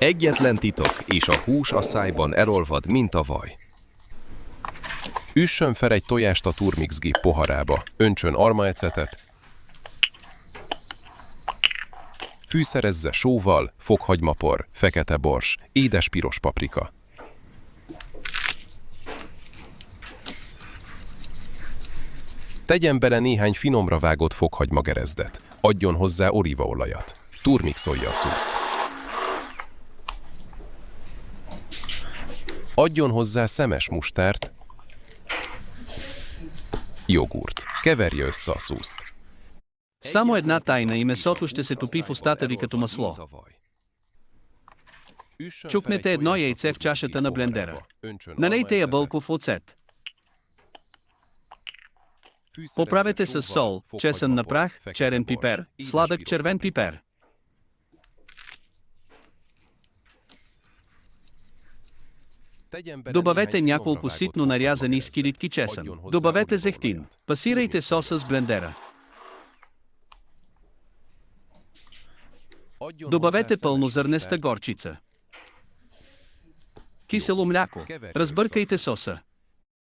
Egyetlen titok, és a hús a szájban elolvad, mint a vaj. Üssön fel egy tojást a turmixgép poharába, öntsön almaecetet, fűszerezze sóval, fokhagymapor, fekete bors, édes piros paprika. Tegyen bele néhány finomra vágott fokhagymagerezdet, adjon hozzá olívaolajat, turmixolja a szószt. Adjon hozzá szemes mustárt, jogurt. Keverje össze a szószt. Само една тайна и месото ще се топи в устата ви като масло. Чукнете едно яйце в чашата на блендера. Налейте ябълков оцет. Поправете с сол, чесън на прах, черен пипер, сладък червен пипер. Добавете няколко ситно нарязани скилитки чесън. Добавете зехтин. Пасирайте соса с блендера. Добавете пълнозърнеста горчица. Кисело мляко. Разбъркайте соса.